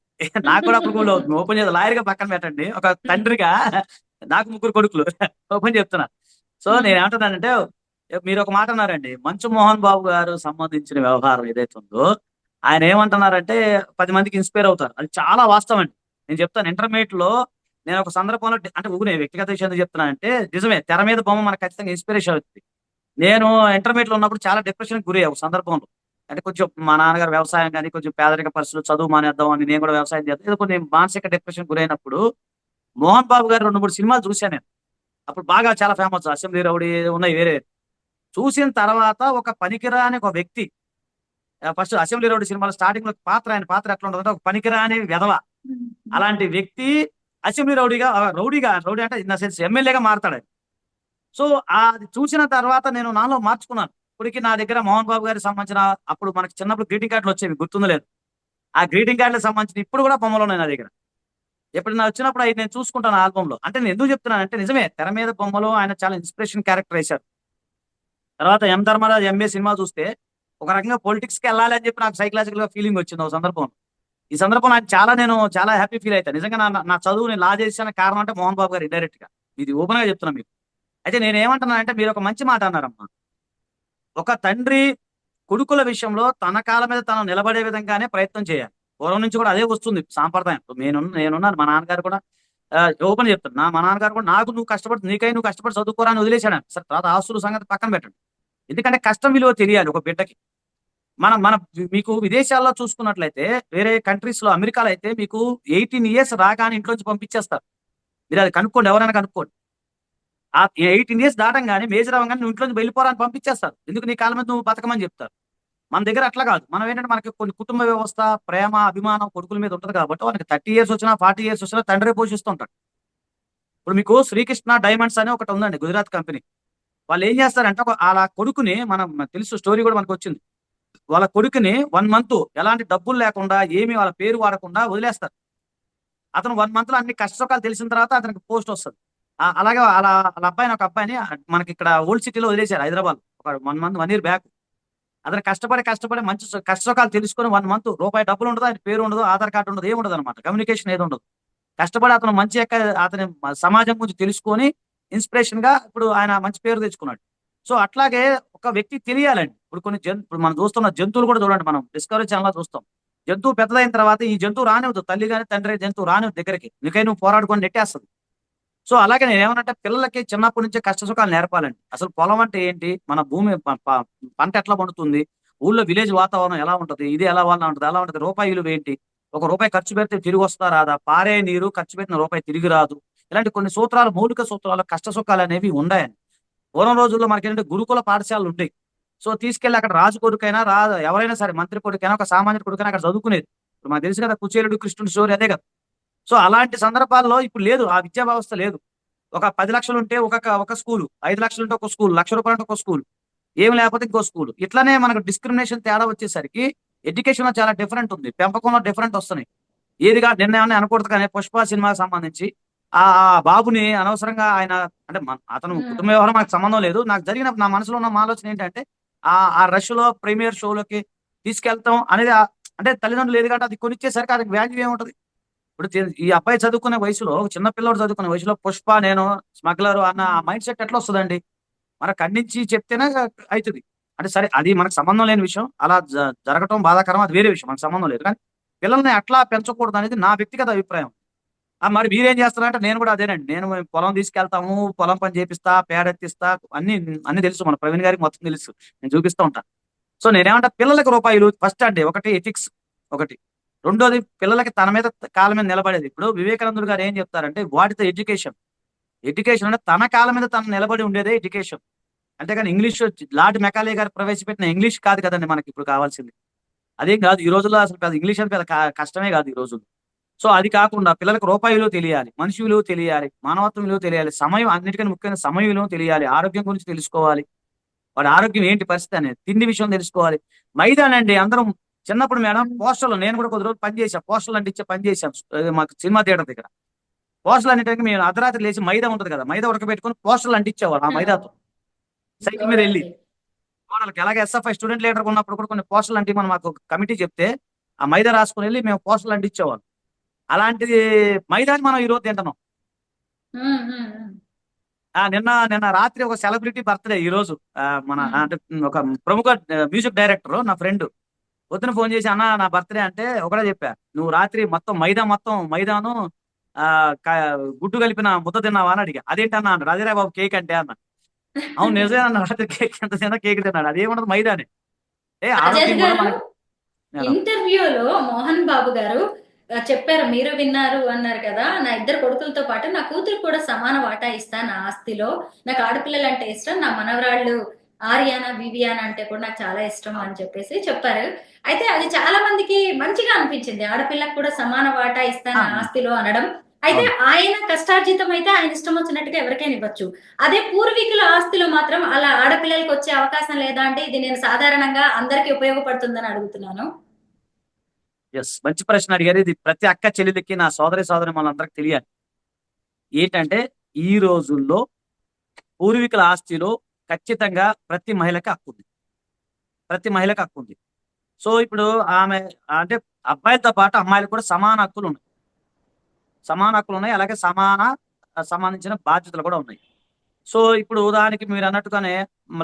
నాకు కూడా అప్లికబుల్ అవుతుంది. ఓపెన్ చేసి లాయర్ గా పక్కన పెట్టండి, ఒక తండ్రిగా నాకు 3 కొడుకులు ఓపెన్ చెప్తున్నా. సో హ్మ్. నేను ఏమంటున్నానంటే, మీరు ఒక మాట అన్నారండి, మంచు మోహన్ బాబు గారు సంబంధించిన వ్యవహారం ఏదైతే ఉందో, ఆయన ఏమంటున్నారంటే 10 మందికి ఇన్స్పైర్ అవుతారు. అది చాలా వాస్తవం అండి. నేను చెప్తాను, ఇంటర్మీడియట్ లో నేను ఒక సందర్భంలో అంటే నేను వ్యక్తిగత విషయం ఎందుకు చెప్తున్నానంటే, నిజమే తెర మీద బొమ్మ మనకు ఖచ్చితంగా ఇన్స్పిరేషన్ అవుతుంది. నేను ఇంటర్మీడియట్ లో ఉన్నప్పుడు చాలా డిప్రెషన్ గురయ్యా ఒక సందర్భంలో. అంటే కొంచెం మా నాన్నగారు వ్యవసాయం కానీ కొంచెం పేదరిక పరిస్థితులు, చదువు మానేద్దాం అని నేను కూడా వ్యవసాయం చేద్దాం, ఏదో కొన్ని మానసిక డిప్రెషన్ గురైనప్పుడు మోహన్ బాబు గారు 2, 3 సినిమాలు చూశాను నేను. అప్పుడు బాగా చాలా ఫేమస్, అసెంబ్లీ రౌడీ ఉన్నాయి వేరే. చూసిన తర్వాత ఒక పనికిరాని ఒక వ్యక్తి, ఫస్ట్ అసెంబ్లీ రౌడీ సినిమాలో స్టార్టింగ్ లో ఆయన పాత్ర ఎట్లా ఉంటుందంటే ఒక పనికిరాని వెధవ. అలాంటి వ్యక్తి అసెంబ్లీ రౌడీ అంటే ఇన్ ద సెన్స్ ఎమ్మెల్యేగా మారతాడు ఆయన. సో అది చూసిన తర్వాత నేను నాలో మార్చుకున్నాను. ఇప్పటికి నా దగ్గర మోహన్ బాబు గారికి సంబంధించిన, అప్పుడు మనకి చిన్నప్పుడు గ్రీటింగ్ కార్డులు వచ్చేవి, గుర్తుందో లేదు. ఆ గ్రీటింగ్ కార్డులకు సంబంధించిన ఇప్పుడు కూడా బొమ్మలు ఉన్నాయి నా దగ్గర. ఎప్పుడైనా వచ్చినప్పుడు అవి నేను చూసుకుంటాను ఆల్బమ్ లో. అంటే నేను ఎందుకు చెప్తున్నానంటే, నిజమే తెర మీద బొమ్మలో ఆయన చాలా ఇన్స్పిరేషన్ క్యారెక్టర్ వేశారు. తర్వాత ఎం ధర్మరాజు ఎంఏ సినిమా చూస్తే ఒక రకంగా పొలిటిక్స్ కి వెళ్ళాలి అని చెప్పి నాకు సైకలాజికల్ గా ఫీలింగ్ వచ్చింది ఒక సందర్భంలో. ఈ సందర్భంలో నేను చాలా హ్యాపీ ఫీల్ అవుతాను నిజంగా. నా చదువుని లా చేసిన కారణం అంటే మోహన్ బాబు గారు ఇండైరెక్ట్ గా. ఇది ఓపెన్ గా చెప్తున్నా మీకు. అయితే నేను ఏమంటున్నానంటే, మీరు ఒక మంచి మాట అన్నారమ్మా. ఒక తండ్రి కొడుకుల విషయంలో తన కాళ్ళ మీద తను నిలబడే విధంగానే ప్రయత్నం చేయాలి. పూర్వం నుంచి కూడా అదే వస్తుంది సాంప్రదాయం. నేనున్నాను, మా నాన్నగారు కూడా ఓపెన్ చెప్తాను. మా నాన్నగారు కూడా నువ్వు కష్టపడి చదువుకోరా అని వదిలేశాడు. సరే, తర్వాత ఆస్తుల సంగతి పక్కన పెట్టండి. ఎందుకంటే కష్టం విలువ తెలియాలి ఒక బిడ్డకి. మన మీకు విదేశాల్లో చూసుకున్నట్లయితే, వేరే కంట్రీస్ లో, అమెరికాలో అయితే మీకు 18 ఇయర్స్ రాగానే ఇంట్లోంచి పంపించేస్తారు. మీరు అది కనుక్కోండి, ఎవరైనా కనుక్కోండి. ఆ 18 ఇయర్స్ దాటంగానే మేజర్ అవ్వగానే నువ్వు ఇంట్లోంచి వెళ్ళిపోరా అని పంపించేస్తారు. ఎందుకు, నీ కాళ్ళ మీద నువ్వు బతకమని చెప్తారు. మన దగ్గర అట్లా కాదు. మనం ఏంటంటే మనకి కొన్ని కుటుంబ వ్యవస్థ, ప్రేమ, అభిమానం కొడుకుల మీద ఉంటుంది కాబట్టి వాళ్ళకి 30 ఇయర్స్ వచ్చినా 40 ఇయర్స్ వచ్చినా తండ్రే పోషిస్తుంటాడు. ఇప్పుడు మీకు శ్రీకృష్ణ డైమండ్స్ అని ఒకటి ఉందండి, గుజరాత్ కంపెనీ. వాళ్ళు ఏం చేస్తారంటే వాళ్ళ కొడుకుని, మనం తెలుసు స్టోరీ కూడా మనకు వచ్చింది. వాళ్ళ కొడుకుని 1 మంత్ ఎలాంటి డబ్బులు లేకుండా, ఏమి వాళ్ళ పేరు వాడకుండా వదిలేస్తారు. అతను 1 మంత్ లో అన్ని కష్టసుఖాలు తెలిసిన తర్వాత అతనికి పోస్ట్ వస్తుంది. అలాగే వాళ్ళ ఒక అబ్బాయిని మనకి ఇక్కడ ఓల్డ్ సిటీలో వదిలేశారు, హైదరాబాద్. ఒక 1 ఇయర్ బ్యాక్. అతను కష్టపడి మంచి కష్టసుఖాలు తెలుసుకొని 1 మంత్ రూపాయి డబ్బులు ఉండదు, ఆయన పేరు ఉండదు, ఆధార్ కార్డు ఉండదు, ఏమి ఉండదు అనమాట, కమ్యూనికేషన్ ఏది ఉండదు. కష్టపడి అతను మంచి అతని సమాజం గురించి తెలుసుకొని ఇన్స్పిరేషన్ గా ఇప్పుడు ఆయన మంచి పేరు తెచ్చుకున్నాడు. సో అట్లాగే ఒక వ్యక్తి తెలియాలండి. ఇప్పుడు మనం చూస్తున్న జంతువులు కూడా చూడండి, మనం డిస్కవరీ ఛానల్ చూస్తాం. జంతువు పెద్దదైన తర్వాత ఈ జంతువు రానివ్వదు, తల్లి కానీ తండ్రి జంతువు రానివ్వదు దగ్గరికి, నువ్వు పోరాడుకొని నెట్టేస్తుంది. సో అలాగే నేను ఏమనంటే, పిల్లలకి చిన్నప్పటి నుంచే కష్ట సుఖాలు నేర్పాలండి. అసలు పొలం అంటే ఏంటి, మన భూమి పంట ఎట్లా పండుతుంది, ఊళ్ళో విలేజ్ వాతావరణం ఎలా ఉంటది, ఇది ఎలా అలా ఉంటది, రూపాయి విలువ ఏంటి, ఒక రూపాయి ఖర్చు పెడితే తిరిగి వస్తా రాదా, పారే నీరు ఖర్చు పెట్టిన రూపాయి తిరిగి రాదు, ఇలాంటి కొన్ని సూత్రాలు, మౌలిక సూత్రాలు, కష్ట సుఖాలు అనేవి ఉన్నాయండి. పూర్వం రోజుల్లో మనకేంటంటే గురుకుల పాఠశాలలు ఉంటాయి. సో తీసుకెళ్లి అక్కడ రాజు కొడుకైనా ఎవరైనా సరే, మంత్రి కొడుకైనా ఒక సామాన్య కొడుకైనా అక్కడ చదువుకునేది. ఇప్పుడు మనకు తెలుసు కదా, కుచేలుడు కృష్ణుడు స్టోరీ అదే కదా. సో అలాంటి సందర్భాల్లో ఇప్పుడు లేదు, ఆ విద్యా వ్యవస్థ లేదు. ఒక 10 లక్షలు ఉంటే ఒక స్కూలు, 5 లక్షలు ఉంటే ఒక స్కూల్, ₹1,00,000 ఉంటే ఒక స్కూల్, ఏమి లేకపోతే ఇంకో స్కూల్. ఇట్లానే మనకు డిస్క్రిమినేషన్ తేడా వచ్చేసరికి ఎడ్యుకేషన్ లో చాలా డిఫరెంట్ ఉంది, పెంపకంలో డిఫరెంట్ వస్తున్నాయి. ఏదిగా నిన్న అనకూడదు కానీ, పుష్ప సినిమాకి సంబంధించి ఆ బాబుని అనవసరంగా ఆయన, అంటే అతను కుటుంబ వ్యవహారం మనకు సంబంధం లేదు. నా మనసులో ఉన్న ఆలోచన ఏంటంటే, ఆ రష్ లో ప్రీమియర్ షోలోకి తీసుకెళ్తాం అనేది అంటే తల్లిదండ్రులు ఏది కాబట్టి అది కొనిచ్చేసరికి అది వాల్యూ ఏముంటది. ఇప్పుడు ఈ అబ్బాయి చదువుకునే వయసులో, ఒక చిన్న పిల్లోడు చదువుకునే వయసులో పుష్ప, నేను స్మగ్లర్ అన్న మైండ్ సెట్ ఎట్లా వస్తుందండి? మన ఖండించి చెప్తేనే అవుతుంది. అంటే సరే, అది మనకు సంబంధం లేని విషయం. అలా జరగటం బాధాకరం, అది వేరే విషయం, మనకు సంబంధం లేదు. కానీ పిల్లల్ని అట్లా పెంచకూడదు అనేది నా వ్యక్తిగత అభిప్రాయం. మరి మీరేం చేస్తారంటే నేను కూడా అదేనండి. నేను పొలం తీసుకెళ్తాము, పొలం పని చేపిస్తా, పేడెత్తిస్తా, అన్ని అన్ని తెలుసు. మన ప్రవీణ్ గారికి మొత్తం తెలుసు. నేను చూపిస్తూ ఉంటాను. సో నేనేమంటా, పిల్లలకి రూపాయలు ఫస్ట్ అండి. ఒకటి ఎథిక్స్, ఒకటి. రెండోది పిల్లలకి తన మీద కాళ్ళ మీద నిలబడేది. ఇప్పుడు వివేకానందుడు గారు ఏం చెప్తారంటే, వాటితో ఎడ్యుకేషన్. ఎడ్యుకేషన్ అంటే తన కాళ్ళ మీద తను నిలబడి ఉండేదే ఎడ్యుకేషన్. అంతేగాని ఇంగ్లీష్, లార్డ్ మెకాలే గారు ప్రవేశపెట్టిన ఇంగ్లీష్ కాదు కదండి మనకి ఇప్పుడు కావాల్సింది. అదేం కాదు ఈ రోజుల్లో. అసలు పెద్ద ఇంగ్లీష్ అంటే పెద్ద కష్టమే కాదు ఈ రోజుల్లో. సో అది కాకుండా పిల్లలకు రూపాయి విలువ తెలియాలి, మనిషి విలువ తెలియాలి, మానవత్వం విలువ తెలియాలి, సమయం, అన్నిటికన్నా ముఖ్యంగా సమయ విలువ తెలియాలి, ఆరోగ్యం గురించి తెలుసుకోవాలి, వాడి ఆరోగ్యం ఏంటి పరిస్థితి అనేది, తిండి విషయం తెలుసుకోవాలి. మైదానండి అందరం చిన్నప్పుడు మేడం పోస్టర్లు, నేను కూడా కొద్ది రోజులు పని చేశాను, పోస్టర్లు అంటించే పని చేశాను మాకు సినిమా థియేటర్ దగ్గర. పోస్టర్లు అన్నిటికీ మేము అర్ధరాత్రి లేచి, మైదా ఉంటుంది కదా, మైదా ఉడకబెట్టుకుని పోస్టర్లు అంటించేవారు ఆ మైదాతో, సైకిల్ మీద వెళ్ళి వాళ్ళకి. అలాగే ఎస్ఎఫ్ఐ స్టూడెంట్ లీడర్ ఉన్నప్పుడు కూడా కొన్ని పోస్టర్లు అంటే మనం మాకు కమిటీ చెప్తే ఆ మైదా రాసుకుని వెళ్ళి మేము పోస్టర్లు అంటించేవాళ్ళం. అలాంటిది మైదాని మనం ఈ రోజు తింటున్నాం. నిన్న నిన్న రాత్రి ఒక సెలబ్రిటీ బర్త్డే ఈ రోజు. మన అంటే ఒక ప్రముఖ మ్యూజిక్ డైరెక్టర్ నా ఫ్రెండ్ పొద్దున ఫోన్ చేసి, అన్న నా బర్త్డే అంటే ఒకటే చెప్పా, నువ్వు రాత్రి మొత్తం మైదాను గుడ్డు కలిపిన ముద్ద తిన్నావా అని అడిగా. అదేంటన్నా అన్నాడు. అదేరా బాబు కేక్ అంటే అన్న. అవును నిజమే అన్న, రాత్రి కేక్ ఎంత తిన్నా కేక్ తిన్నాడు. అదేమన్నది మైదానే. ఆరోగ్యం కూడా మనకి. ఇంటర్వ్యూలో మోహన్ బాబు గారు చెప్పారు, మీరు విన్నారు అన్నారు కదా, నా ఇద్దరు కొడుకులతో పాటు నా కూతురు కూడా సమాన వాటా ఇస్తా నా ఆస్తిలో, నాకు ఆడపిల్లలు అంటే ఇష్టం, నా మనవరాళ్ళు ఆర్యానా వివియానా అంటే కూడా నాకు చాలా ఇష్టం అని చెప్పేసి చెప్పారు. అయితే అది చాలా మందికి మంచిగా అనిపించింది, ఆడపిల్లకు కూడా సమాన వాటా ఇస్తా నా ఆస్తిలో అనడం. అయితే ఆయన కష్టార్జితం అయితే ఆయన ఇష్టం వచ్చినట్టుగా ఎవరికైనా ఇవ్వచ్చు. అదే పూర్వీకుల ఆస్తిలో మాత్రం అలా ఆడపిల్లలకు వచ్చే అవకాశం లేదా అంటే, ఇది నేను సాధారణంగా అందరికీ ఉపయోగపడుతుందని అడుగుతున్నాను. ఎస్, మంచి ప్రశ్న అడిగారు. ఇది ప్రతి అక్క చెల్లెలకి, నా సోదరి మనందరికి తెలియాలి. ఏంటంటే ఈ రోజుల్లో పూర్వీకుల ఆస్తిలో ఖచ్చితంగా ప్రతి మహిళకి హక్కు ఉంది, ప్రతి మహిళకి హక్కు ఉంది. సో ఇప్పుడు ఆమె అంటే అబ్బాయిలతో పాటు అమ్మాయిలకు కూడా సమాన హక్కులు ఉన్నాయి, అలాగే సంబంధించిన బాధ్యతలు కూడా ఉన్నాయి. సో ఇప్పుడు ఉదాహరణకి మీరు అన్నట్టుగానే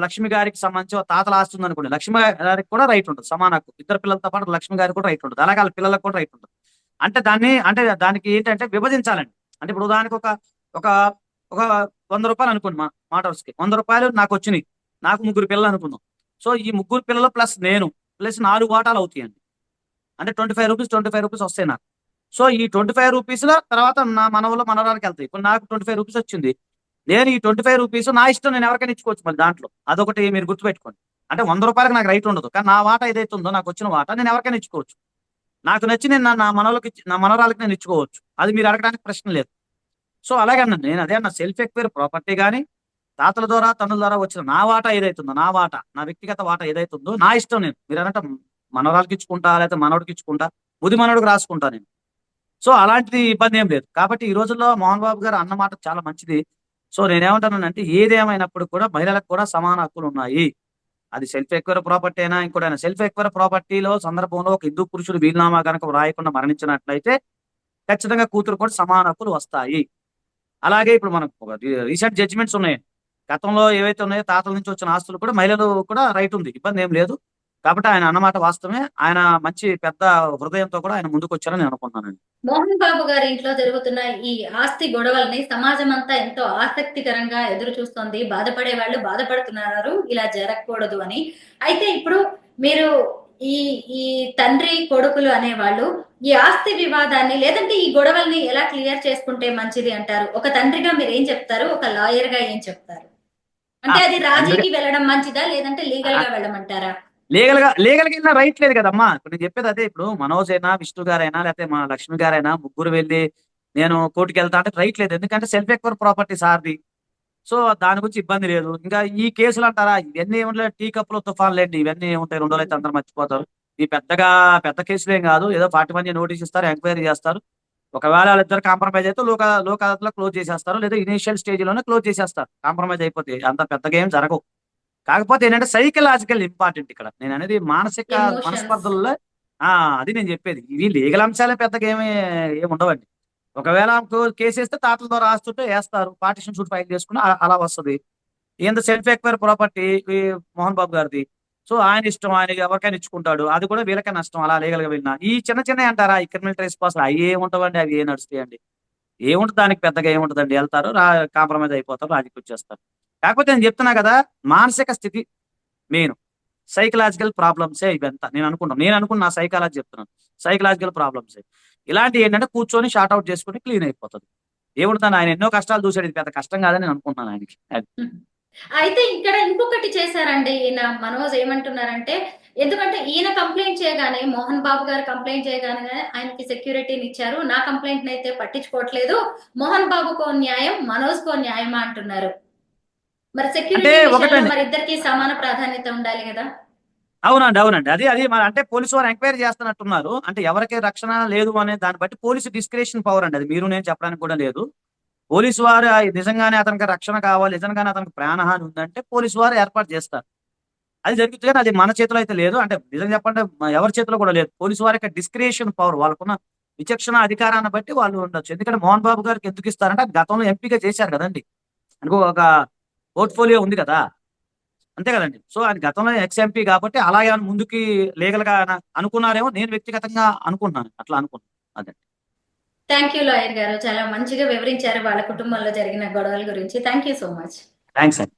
లక్ష్మి గారికి సంబంధించి తాతల ఆస్తి ఉంది అనుకోండి, లక్ష్మి గారికి కూడా రైట్ ఉంటుంది, సమాన హక్కు. ఇద్దరు పిల్లలతో పాటు లక్ష్మి గారికి కూడా రైట్ ఉంటుంది, అలాగే వాళ్ళ పిల్లలకు కూడా రైట్ ఉంటుంది. అంటే దానికి ఏంటంటే విభజించాలండి. అంటే ఇప్పుడు ఉదాహరణకి ఒక ఒక 100 రూపాయలు అనుకోండి, మాట వరుసకి 100 రూపాయలు నాకు వచ్చినాయి, నాకు 3 పిల్లలు అనుకుందాం. సో ఈ 3 పిల్లలు ప్లస్ నేను ప్లస్ 4 వాటాలు అవుతాయండి. అంటే 25 రూపీస్ వస్తాయి నాకు. సో ఈ 25 రూపీస్లో తర్వాత నా మనవరానికి వెళ్తాయి. ఇప్పుడు నాకు 25 రూపీస్ వచ్చింది, నేను ఈ 25 రూపీస్ నా ఇష్టం, నేను ఎవరికైనా ఇచ్చుకోవచ్చు. మరి దాంట్లో అదొకటి మీరు గుర్తుపెట్టుకోండి. అంటే 100 రూపాయలకు నాకు రైట్ ఉండదు, కానీ నా వాటా ఏదైతే ఉందో, నాకు వచ్చిన వాటా నేను ఎవరికైనా ఇచ్చుకోవచ్చు. నాకు నచ్చి నేను నా మనవరాలకి నేను ఇచ్చుకోవచ్చు. అది మీరు అడగడానికి ప్రశ్న లేదు. సో అలాగే అన్నాను నేను, అదే అన్న, సెల్ఫ్ ఎక్వైర్ ప్రాపర్టీ కానీ తాతల ద్వారా తండ్రుల ద్వారా వచ్చిన నా వాటా ఏదైతుందో, నా వాటా, నా వ్యక్తిగత వాటా ఏదైతుందో, నా ఇష్టం. నేను మీరు అన్నట్టు మనవరాలకి ఇచ్చుకుంటా, లేకపోతే మనవడికి ఇచ్చుకుంటా, ముది మనవడికి రాసుకుంటా నేను. సో అలాంటిది ఇబ్బంది ఏం లేదు. కాబట్టి ఈ రోజుల్లో మోహన్ బాబు గారు అన్నమాట చాలా మంచిది. సో నేనేమంటానంటే, ఏదేమైనప్పుడు కూడా మహిళలకు కూడా సమాన హక్కులు ఉన్నాయి. అది సెల్ఫ్ ఎక్వైర్ ప్రాపర్టీ అయినా ఇంకోటైనా. సెల్ఫ్ ఎక్వైర్ ప్రాపర్టీలో సందర్భంలో ఒక హిందూ పురుషుడు వీలునామా కనుక రాయకుండా మరణించినట్లయితే ఖచ్చితంగా కూతురు కూడా సమాన హక్కులు వస్తాయి. అలాగే ఇప్పుడు మనకు రీసెంట్ జడ్జిమెంట్స్ ఉన్నాయి. గతంలో ఏవైతే ఉన్నాయో తాతల నుంచి వచ్చిన ఆస్తులు కూడా మహిళలు కూడా రైట్ ఉంది, ఇబ్బంది ఏం లేదు. కాబట్టి ఆయన అన్నమాట వాస్తవమే. ఆయన మంచి పెద్ద హృదయంతో కూడా ఆయన ముందుకు వచ్చారని నేను అనుకుంటున్నానండి. మోహన్ బాబు గారి ఇంట్లో జరుగుతున్న ఈ ఆస్తి గొడవల్ని సమాజం అంతా ఎంతో ఆసక్తికరంగా ఎదురు చూస్తోంది. బాధపడే వాళ్ళు బాధపడుతున్నారు, ఇలా జరగకూడదు అని. అయితే ఇప్పుడు మీరు ఈ ఈ తండ్రి కొడుకులు అనేవాళ్ళు ఈ ఆస్తి వివాదాన్ని లేదంటే ఈ గొడవల్ని ఎలా క్లియర్ చేసుకుంటే మంచిది అంటారు? ఒక తండ్రిగా మీరు ఏం చెప్తారు, ఒక లాయర్ గా ఏం చెప్తారు? అంటే అది రాజీకి వెళ్ళడం మంచిదా, లేదంటే లీగల్ గా వెళ్ళమంటారా? లీగల్ గా వెళ్ళిన రైట్ లేదు కదమ్మా. ఇప్పుడు నేను చెప్పేది అదే. ఇప్పుడు మనోజ్ అయినా, విష్ణు గారైనా, లేకపోతే మా లక్ష్మి గారైనా, ముగ్గురు వెళ్ళి నేను కోర్టుకి వెళ్తా అంటే రైట్ లేదు. ఎందుకంటే సెల్ఫ్ ఎక్వైర్ ప్రాపర్టీ సార్ది. సో దాని గురించి ఇబ్బంది లేదు. ఇంకా ఈ కేసులు అంటారా, ఇవన్నీ ఏముంటాయి, టీ కప్పులో తుఫాన్ లేండి, ఇవన్నీ ఏముంటాయి, 2 రోజులు అయితే అందరూ మర్చిపోతారు. ఈ పెద్ద కేసులు ఏం కాదు. ఏదో 40 మంది నోటీస్ ఇస్తారు, ఎంక్వైరీ చేస్తారు. ఒకవేళ వాళ్ళిద్దరు కాంప్రమైజ్ అయితే లోక్ అదాలత్లో క్లోజ్ చేసేస్తారు, లేదా ఇనిషియల్ స్టేజ్ లోనే క్లోజ్ చేసేస్తారు. కాంప్రమైజ్ అయిపోతే అంత పెద్దగా ఏం జరగవు. కాకపోతే ఏంటంటే సైకలాజికల్ ఇంపార్టెంట్ ఇక్కడ. నేను అనేది మానసిక Emotions. మనస్పర్ధల్లో అది నేను చెప్పేది. ఇవి లీగల్ అంశాలే పెద్దగా ఏమి ఉండవండి. ఒకవేళ కేసు వేస్తే తాతల ద్వారా ఆస్తుంటే వేస్తారు, పార్టిషన్ సూట్ ఫైల్ చేసుకుని అలా వస్తుంది. ఏందో self acquire property Mohan Babu గారిది. సో ఆయన ఇష్టం, ఆయన ఎవరికైనా ఇచ్చుకుంటాడు. అది కూడా వీళ్ళకే నష్టం అలా లీగల్ గా వెళ్ళినా. ఈ చిన్న చిన్న అంటారా ఈ క్రిమినల్ ట్రేస్ పాస్ అవి ఏముంటావండి, అవి ఏం నడుస్తాయండి? ఏముంటుంది దానికి పెద్దగా ఏముంటుందండి? వెళ్తారు, కాంప్రమైజ్ అయిపోతారు, రాజీకి వచ్చేస్తారు. కాకపోతే నేను చెప్తున్నా కదా, మానసిక స్థితి మెయిన్, సైకలాజికల్ ప్రాబ్లమ్సే ఇవంతా. నేను అనుకున్న నా సైకాలజీ చెప్తున్నాను, సైకలాజికల్ ప్రాబ్లమ్స్ ఇలాంటి ఏంటంటే కూర్చొని షార్ట్ అవుట్ చేసుకుని క్లీన్ అయిపోతుంది. ఏముంటుంది, ఆయన ఎన్నో కష్టాలు చూసాడు, ఇది పెద్ద కష్టం కాదని నేను అనుకుంటున్నాను ఆయనకి. అయితే ఇక్కడ ఇంకొకటి చేశారండి ఈయన మనోజ్. ఏమంటున్నారంటే, ఎందుకంటే ఈయన కంప్లైంట్ చేయగానే, మోహన్ బాబు గారు కంప్లైంట్ చేయగానే ఆయనకి సెక్యూరిటీని ఇచ్చారు. నా కంప్లైంట్ అయితే పట్టించుకోవట్లేదు. మోహన్ బాబుకో న్యాయం, మనోజ్ కో న్యాయమా అంటున్నారు. మరి సెక్యూరిటీ విషయంలో ఒకటండి, మరి ఇద్దరికి సమాన ప్రాధాన్యత ఉండాలి కదా. అవునండి. అది మరి అంటే పోలీసు వారు ఎంక్వైరీ చేస్తున్నట్టున్నారు. అంటే ఎవరికి రక్షణ లేదు అనే దాన్ని బట్టి పోలీసు డిస్క్రిషన్ పవర్ అండి. అది మీరు నేను చెప్పడానికి కూడా లేదు. పోలీసు వారు నిజంగానే అతనికి రక్షణ కావాలి, నిజంగానే అతనికి ప్రాణహాని ఉందంటే పోలీసు వారు ఏర్పాటు చేస్తారు. అది జరుగుతుంది, కానీ అది మన చేతిలో అయితే లేదు. అంటే నిజం చెప్పంటే ఎవరి చేతిలో కూడా లేదు. పోలీసు వారి యొక్క డిస్క్రిషన్ పవర్, వాళ్ళకున్న విచక్షణ అధికారాన్ని బట్టి వాళ్ళు ఉండొచ్చు. ఎందుకంటే మోహన్ బాబు గారికి ఎందుకు ఇస్తారంటే గతంలో ఎంపీగా చేశారు కదండి, అనుకో ఒక పోర్ట్ఫోలియో ఉంది కదా, అంతే కదండి. సో ఆయన గతంలో ఎక్స్ ఎంపీ కాబట్టి అలాగే ముందుకి లీగల్ గా అనుకున్నారేమో, నేను వ్యక్తిగతంగా అనుకుంటున్నాను, అట్లా అనుకుంటున్నాను. అదే. థ్యాంక్ యూ లాయర్ గారు, చాలా మంచిగా వివరించారు వాళ్ళ కుటుంబంలో జరిగిన గొడవల గురించి. Thank you so much. Thanks అండి.